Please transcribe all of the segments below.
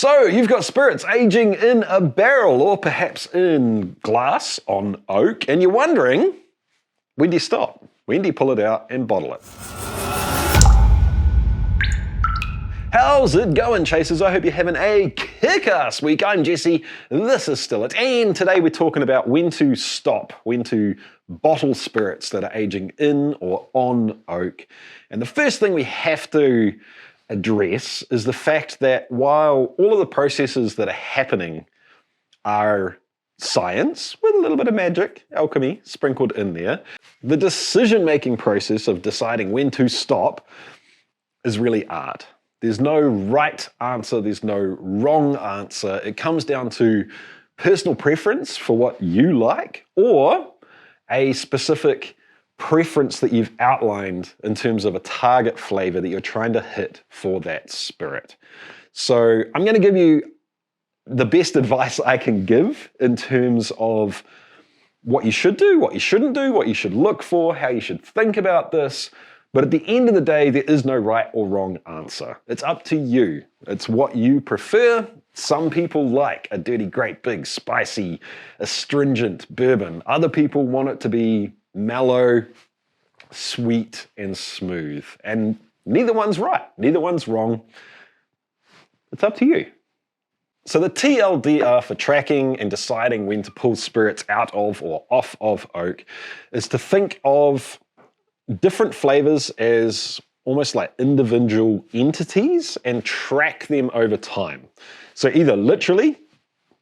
So you've got spirits aging in a barrel or perhaps in glass on oak, and you're wondering, when do you stop? When do you pull it out and bottle it? How's it going, chasers? I hope you're having a kick-ass week. I'm Jesse, this is Still It, and today we're talking about when to stop, when to bottle spirits that are aging in or on oak. And the first thing we have to address is the fact that while all of the processes that are happening are science with a little bit of magic, alchemy sprinkled in there, the decision-making process of deciding when to stop is really art. There's no right answer, there's no wrong answer. It comes down to personal preference for what you like or a specific preference that you've outlined in terms of a target flavor that you're trying to hit for that spirit. So I'm going to give you the best advice I can give in terms of what you should do, what you shouldn't do, what you should look for, how you should think about this. But at the end of the day, there is no right or wrong answer. It's up to you. It's what you prefer. Some people like a dirty, great, big, spicy, astringent bourbon. Other people want it to be mellow, sweet, and smooth. And neither one's right, neither one's wrong. It's up to you. So the TLDR for tracking and deciding when to pull spirits out of or off of oak is to think of different flavors as almost like individual entities and track them over time. So either literally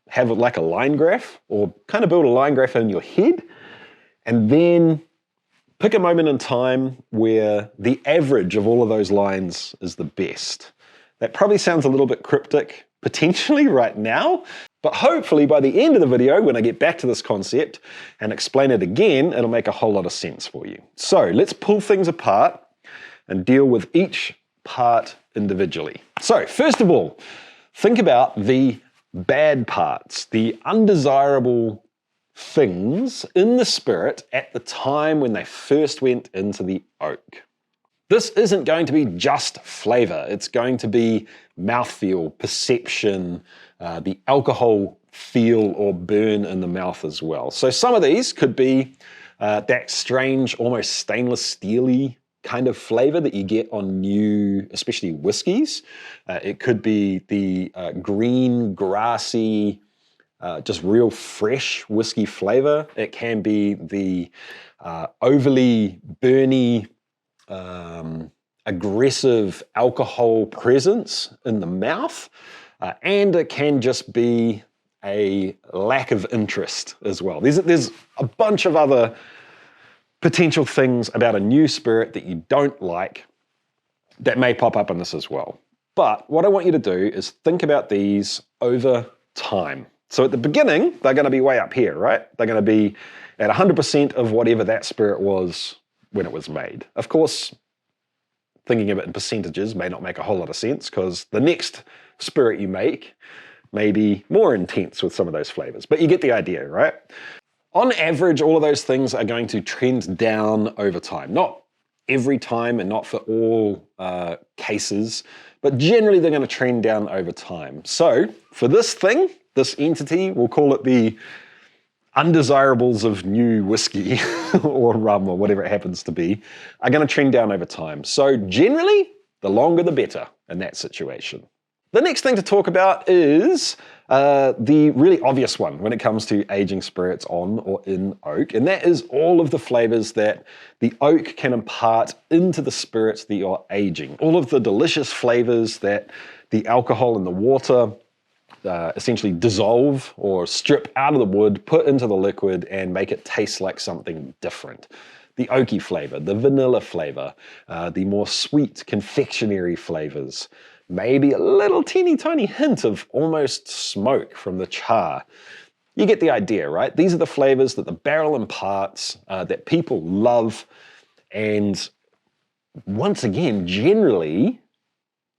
have it like a line graph or kind of build a line graph in your head, and then pick a moment in time where the average of all of those lines is the best. That probably sounds a little bit cryptic potentially right now, but hopefully by the end of the video, when I get back to this concept and explain it again, it'll make a whole lot of sense for you. So let's pull things apart and deal with each part individually. So first of all, think about the bad parts, the undesirable things in the spirit at the time when they first went into the oak. This isn't going to be just flavor. It's going to be mouthfeel, perception, the alcohol feel or burn in the mouth as well. So some of these could be that strange, almost stainless steely kind of flavor that you get on new, especially whiskeys. It could be the green, grassy, just real fresh whiskey flavor. It can be the overly burny, aggressive alcohol presence in the mouth. And it can just be a lack of interest as well. There's a bunch of other potential things about a new spirit that you don't like that may pop up in this as well. But what I want you to do is think about these over time. So at the beginning, they're going to be way up here, right? They're going to be at 100% of whatever that spirit was when it was made. Of course, thinking of it in percentages may not make a whole lot of sense because the next spirit you make may be more intense with some of those flavors, but you get the idea, right? On average, all of those things are going to trend down over time. Not every time and not for all cases, but generally they're going to trend down over time. So for this thing, this entity, we'll call it the undesirables of new whiskey or rum or whatever it happens to be, are going to trend down over time. So generally, the longer the better in that situation. The next thing to talk about is the really obvious one when it comes to aging spirits on or in oak, and that is all of the flavors that the oak can impart into the spirits that you're aging. All of the delicious flavors that the alcohol and the water essentially dissolve or strip out of the wood, put into the liquid, and make it taste like something different. The oaky flavor, the vanilla flavor, the more sweet confectionery flavors, maybe a little teeny tiny hint of almost smoke from the char. You get the idea, right? These are the flavors that the barrel imparts, that people love, and once again, generally,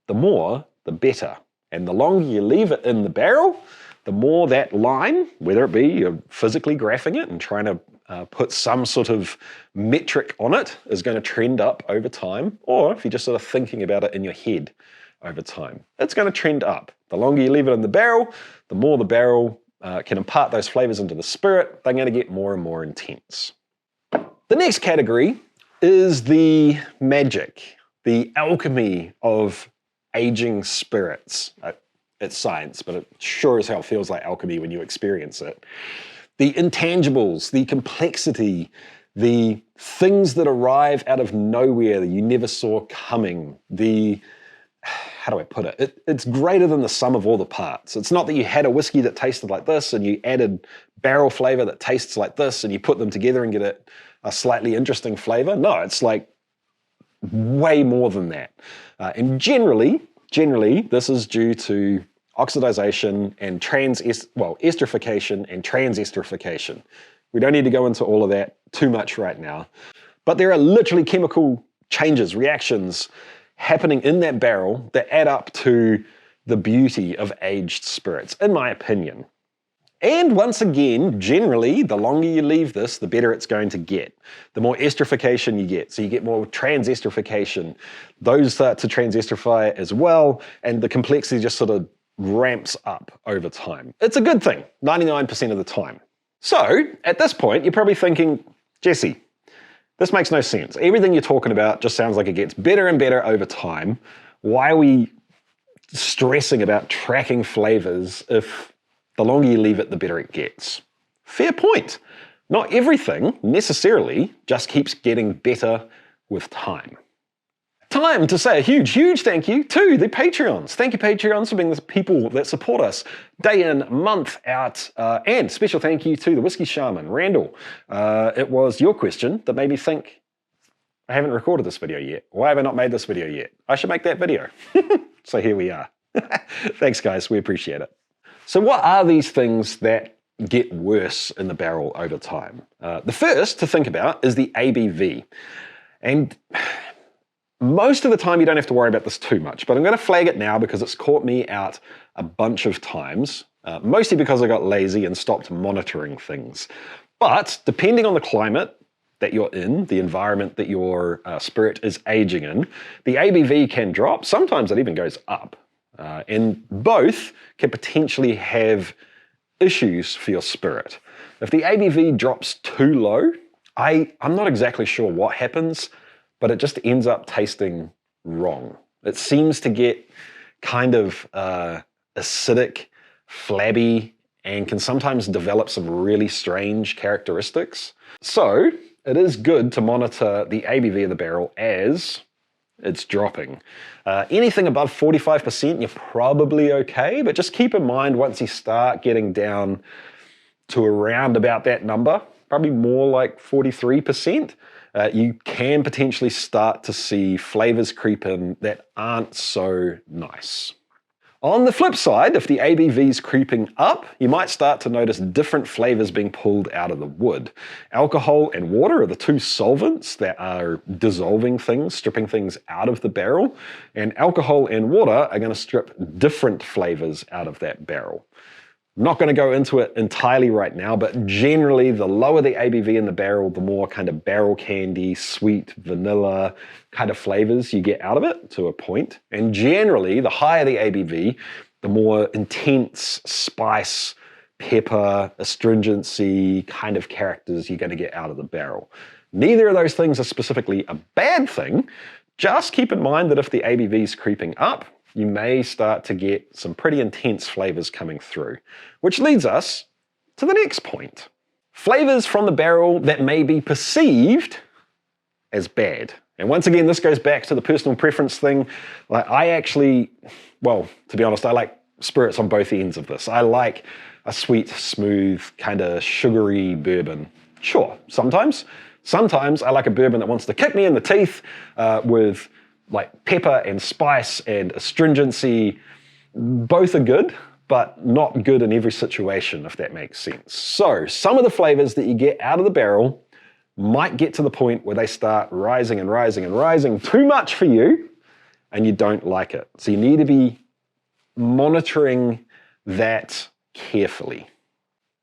the more, the better. And the longer you leave it in the barrel, the more that line, whether it be you're physically graphing it and trying to put some sort of metric on it, is going to trend up over time, or if you're just sort of thinking about it in your head, over time. It's going to trend up. The longer you leave it in the barrel, the more the barrel can impart those flavors into the spirit. They're going to get more and more intense. The next category is the magic, the alchemy of aging spirits. It's science, but it sure as hell feels like alchemy when you experience it. The intangibles, the complexity, the things that arrive out of nowhere that you never saw coming, how do I put it? It's greater than the sum of all the parts. It's not that you had a whiskey that tasted like this and you added barrel flavor that tastes like this and you put them together and get a slightly interesting flavor. No, it's like way more than that. And generally, this is due to oxidization and esterification and transesterification. We don't need to go into all of that too much right now. But there are literally chemical changes, reactions happening in that barrel that add up to the beauty of aged spirits, in my opinion. And once again, generally, the longer you leave this, the better it's going to get. The more esterification you get. So you get more transesterification. Those start to transesterify as well, and the complexity just sort of ramps up over time. It's a good thing, 99% of the time. So, at this point, you're probably thinking, Jesse, this makes no sense. Everything you're talking about just sounds like it gets better and better over time. Why are we stressing about tracking flavors if the longer you leave it, the better it gets? Fair point. Not everything necessarily just keeps getting better with time. Time to say a huge thank you to the Patreons. Thank you, Patreons, for being the people that support us day in, month out. And special thank you to the Whiskey Shaman, Randall. It was your question that made me think, I haven't recorded this video yet. Why have I not made this video yet? I should make that video. So here we are. Thanks, guys. We appreciate it. So what are these things that get worse in the barrel over time? The first to think about is the ABV. And most of the time you don't have to worry about this too much, but I'm going to flag it now because it's caught me out a bunch of times, mostly because I got lazy and stopped monitoring things. But depending on the climate that you're in, the environment that your spirit is aging in, the ABV can drop. Sometimes it even goes up. And both can potentially have issues for your spirit. If the ABV drops too low, I'm not exactly sure what happens, but it just ends up tasting wrong. It seems to get kind of acidic, flabby, and can sometimes develop some really strange characteristics. So it is good to monitor the ABV of the barrel as it's dropping. Anything above 45%, you're probably okay, but just keep in mind once you start getting down to around about that number, probably more like 43%, you can potentially start to see flavors creep in that aren't so nice. On the flip side, if the ABV is creeping up, you might start to notice different flavors being pulled out of the wood. Alcohol and water are the two solvents that are dissolving things, stripping things out of the barrel, and alcohol and water are going to strip different flavors out of that barrel. I'm not going to go into it entirely right now, but generally the lower the ABV in the barrel, the more kind of barrel candy, sweet, vanilla kind of flavors you get out of it to a point. And generally, the higher the ABV, the more intense spice, pepper, astringency kind of characters you're going to get out of the barrel. Neither of those things are specifically a bad thing. Just keep in mind that if the ABV is creeping up, you may start to get some pretty intense flavors coming through, which leads us to the next point. Flavors from the barrel that may be perceived as bad. And once again, this goes back to the personal preference thing. Like to be honest, I like spirits on both ends of this. I like a sweet, smooth, kind of sugary bourbon. Sure, sometimes I like a bourbon that wants to kick me in the teeth with like pepper and spice and astringency. Both are good, but not good in every situation, if that makes sense. So some of the flavors that you get out of the barrel might get to the point where they start rising and rising and rising too much for you, and you don't like it. So you need to be monitoring that carefully.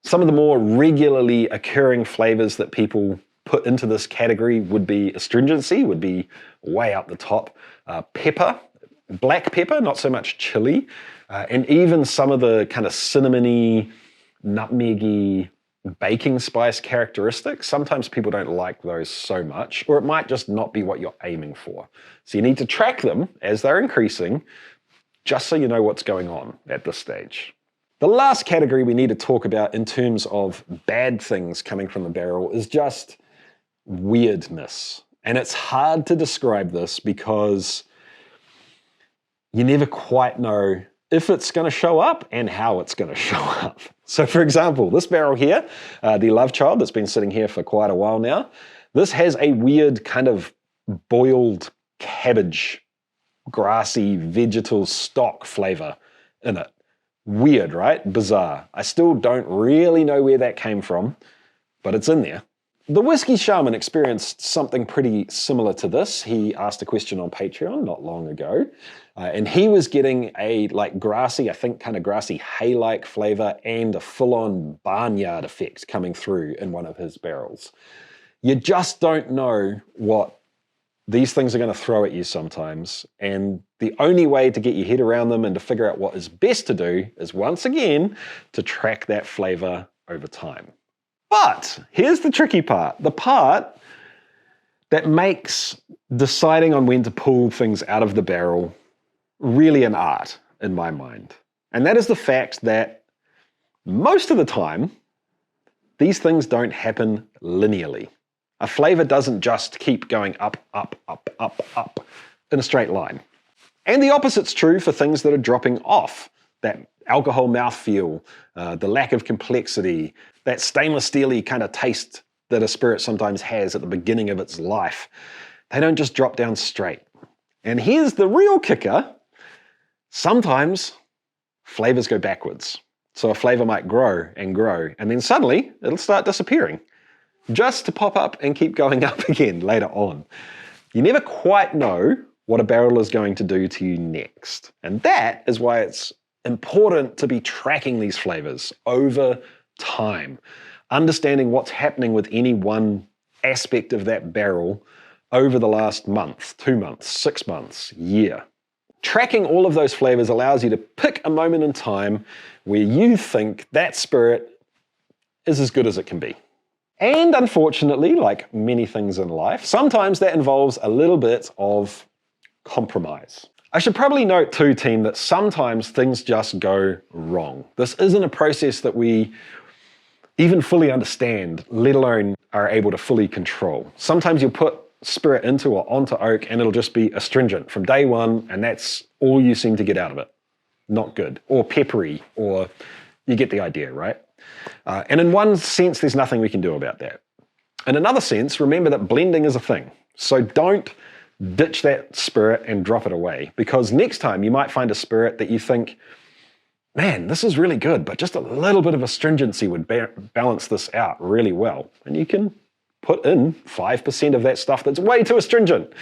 Some of the more regularly occurring flavors that people put into this category would be astringency, would be way up the top. Pepper Black pepper, not so much chili, and even some of the kind of cinnamony, nutmeggy, baking spice characteristics. Sometimes people don't like those so much, or it might just not be what you're aiming for. So you need to track them as they're increasing, just so you know what's going on at this stage. The last category we need to talk about in terms of bad things coming from the barrel is just weirdness. And it's hard to describe this because you never quite know if it's going to show up and how it's going to show up. So for example, this barrel here, the Love Child that's been sitting here for quite a while now, this has a weird kind of boiled cabbage, grassy, vegetal stock flavor in it. Weird, right? Bizarre. I still don't really know where that came from, but it's in there. The Whiskey Shaman experienced something pretty similar to this. He asked a question on Patreon not long ago, and he was getting a grassy, I think kind of grassy hay-like flavor and a full-on barnyard effect coming through in one of his barrels. You just don't know what these things are going to throw at you sometimes, and the only way to get your head around them and to figure out what is best to do is, once again, to track that flavor over time. But here's the tricky part, the part that makes deciding on when to pull things out of the barrel really an art in my mind. And that is the fact that most of the time, these things don't happen linearly. A flavor doesn't just keep going up, up, up, up, up in a straight line. And the opposite's true for things that are dropping off. That alcohol mouthfeel, the lack of complexity, that stainless steel-y kind of taste that a spirit sometimes has at the beginning of its life. They don't just drop down straight. And here's the real kicker. Sometimes flavors go backwards. So a flavor might grow, and then suddenly it'll start disappearing, just to pop up and keep going up again later on. You never quite know what a barrel is going to do to you next. And that is why it's important to be tracking these flavors over time, understanding what's happening with any one aspect of that barrel over the last month, 2 months, 6 months, year. Tracking all of those flavors allows you to pick a moment in time where you think that spirit is as good as it can be. And unfortunately, like many things in life, sometimes that involves a little bit of compromise. I should probably note too, team, that sometimes things just go wrong. This isn't a process that we even fully understand, let alone are able to fully control. Sometimes you'll put spirit into or onto oak and it'll just be astringent from day one, and that's all you seem to get out of it. Not good. Or peppery, or you get the idea, right? And in one sense, there's nothing we can do about that. In another sense, remember that blending is a thing. So don't ditch that spirit and drop it away, because next time you might find a spirit that you think, man, this is really good, but just a little bit of astringency would balance this out really well. And you can put in 5% of that stuff that's way too astringent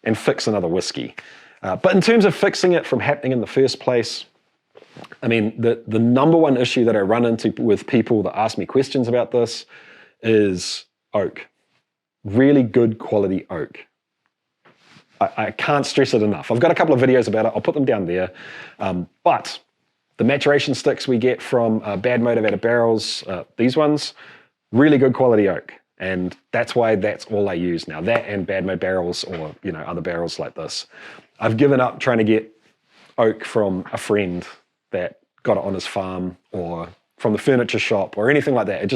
and fix another whiskey. But in terms of fixing it from happening in the first place, I mean, the number one issue that I run into with people that ask me questions about this is oak. Really good quality oak. I can't stress it enough. I've got a couple of videos about it. I'll put them down there. But the maturation sticks we get from Bad Motivator barrels, these ones, really good quality oak. And that's why that's all I use now. That and Bad Mo barrels, or other barrels like this. I've given up trying to get oak from a friend that got it on his farm, or from the furniture shop, or anything like that.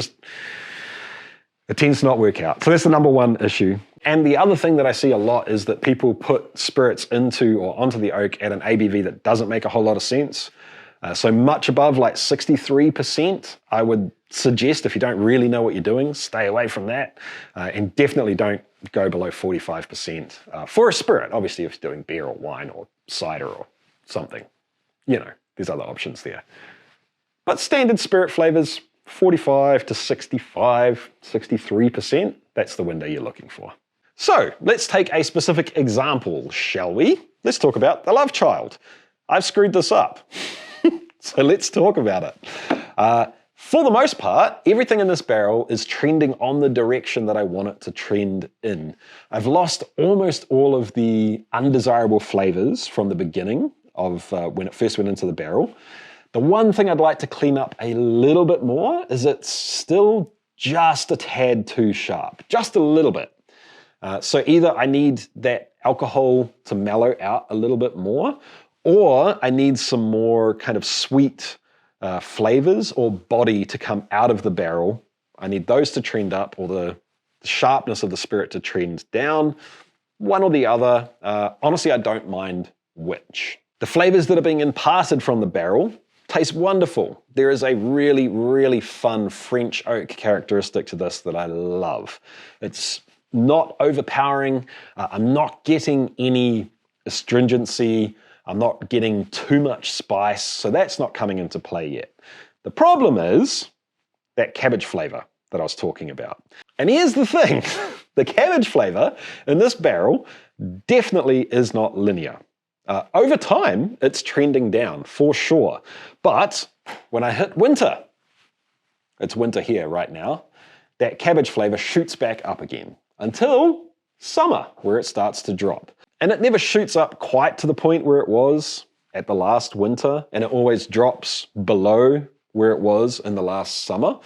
It tends to not work out. So that's the number one issue. And the other thing that I see a lot is that people put spirits into or onto the oak at an ABV that doesn't make a whole lot of sense. So much above like 63%, I would suggest, if you don't really know what you're doing, stay away from that. And definitely don't go below 45% for a spirit. Obviously, if you're doing beer or wine or cider or something, there's other options there. But standard spirit flavors, 45 to 65, 63%, that's the window you're looking for. So let's take a specific example, shall we? Let's talk about the Love Child. I've screwed this up. So let's talk about it. For the most part, everything in this barrel is trending on the direction that I want it to trend in. I've lost almost all of the undesirable flavors from the beginning of when it first went into the barrel. The one thing I'd like to clean up a little bit more is it's still just a tad too sharp, just a little bit. So either I need that alcohol to mellow out a little bit more, or I need some more kind of sweet flavors or body to come out of the barrel. I need those to trend up, or the sharpness of the spirit to trend down, one or the other. Honestly, I don't mind which. The flavors that are being imparted from the barrel taste wonderful. There is a really, really fun French oak characteristic to this that I love. It's not overpowering. I'm not getting any astringency. I'm not getting too much spice, so that's not coming into play yet. The problem is that cabbage flavor that I was talking about. And here's the thing, the cabbage flavor in this barrel definitely is not linear. Over time, it's trending down for sure. But when I hit winter, it's winter here right now, that cabbage flavor shoots back up again until summer, where it starts to drop. And it never shoots up quite to the point where it was at the last winter, and it always drops below where it was in the last summer.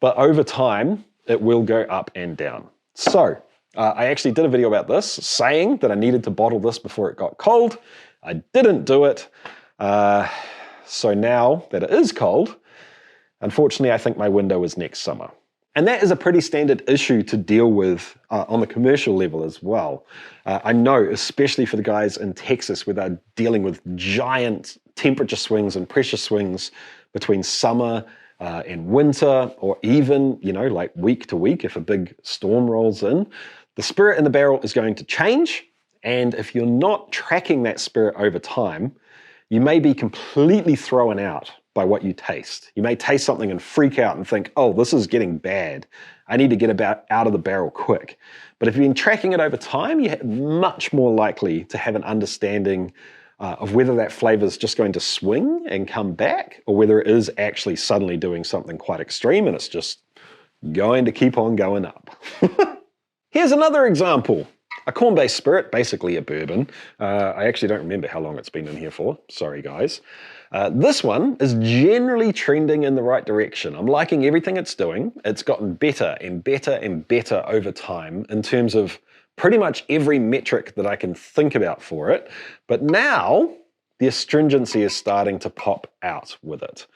But over time, it will go up and down. So I actually did a video about this, saying that I needed to bottle this before it got cold. I didn't do it. So now that it is cold, unfortunately, I think my window is next summer. And that is a pretty standard issue to deal with on the commercial level as well. I know, especially for the guys in Texas, where they're dealing with giant temperature swings and pressure swings between summer and winter, or even, like week to week, if a big storm rolls in, the spirit in the barrel is going to change. And if you're not tracking that spirit over time, you may be completely thrown out by what you taste. You may taste something and freak out and think, oh, this is getting bad. I need to get out of the barrel quick. But if you've been tracking it over time, you're much more likely to have an understanding of whether that flavor is just going to swing and come back, or whether it is actually suddenly doing something quite extreme and it's just going to keep on going up. Here's another example. A corn-based spirit, basically a bourbon. I actually don't remember how long it's been in here for. Sorry, guys. This one is generally trending in the right direction. I'm liking everything it's doing. It's gotten better and better and better over time in terms of pretty much every metric that I can think about for it. But now the astringency is starting to pop out with it.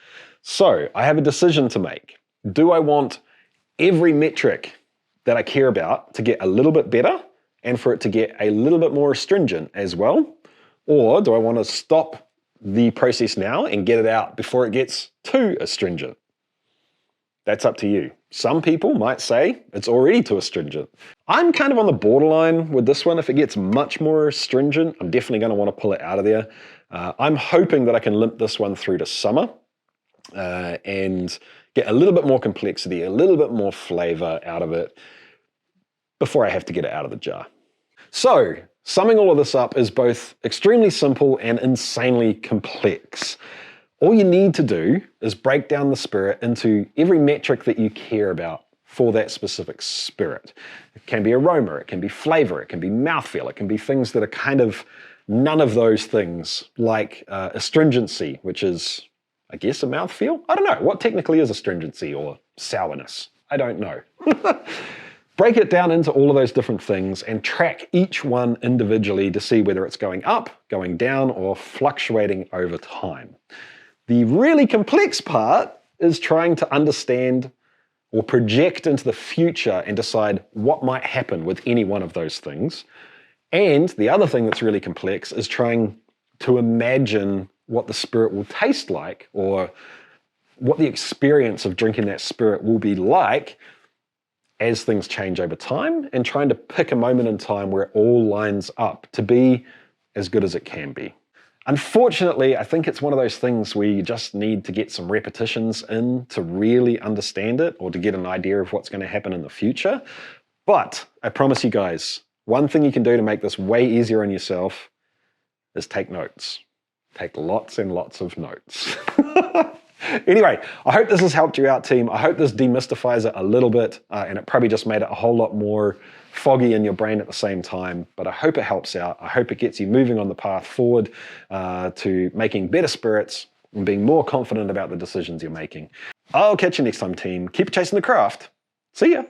So I have a decision to make. Do I want every metric that I care about to get a little bit better and for it to get a little bit more astringent as well? Or do I want to stop the process now and get it out before it gets too astringent? That's up to you. Some people might say it's already too astringent. I'm kind of on the borderline with this one. If it gets much more astringent, I'm definitely going to want to pull it out of there. I'm hoping that I can limp this one through to summer and get a little bit more complexity, a little bit more flavor out of it before I have to get it out of the jar. So, summing all of this up is both extremely simple and insanely complex. All you need to do is break down the spirit into every metric that you care about for that specific spirit. It can be aroma, it can be flavor, it can be mouthfeel, it can be things that are kind of none of those things, like astringency, which is, I guess, a mouthfeel? I don't know. What technically is astringency or sourness? I don't know. Break it down into all of those different things and track each one individually to see whether it's going up, going down, or fluctuating over time. The really complex part is trying to understand or project into the future and decide what might happen with any one of those things. And the other thing that's really complex is trying to imagine what the spirit will taste like, or what the experience of drinking that spirit will be like as things change over time, and trying to pick a moment in time where it all lines up to be as good as it can be. Unfortunately, I think it's one of those things where you just need to get some repetitions in to really understand it, or to get an idea of what's going to happen in the future. But I promise you guys, one thing you can do to make this way easier on yourself is take notes. Take lots and lots of notes. Anyway, I hope this has helped you out, team. I hope this demystifies it a little bit, and it probably just made it a whole lot more foggy in your brain at the same time, but I hope it helps out. I hope it gets you moving on the path forward to making better spirits and being more confident about the decisions you're making. I'll catch you next time, team. Keep chasing the craft. See ya.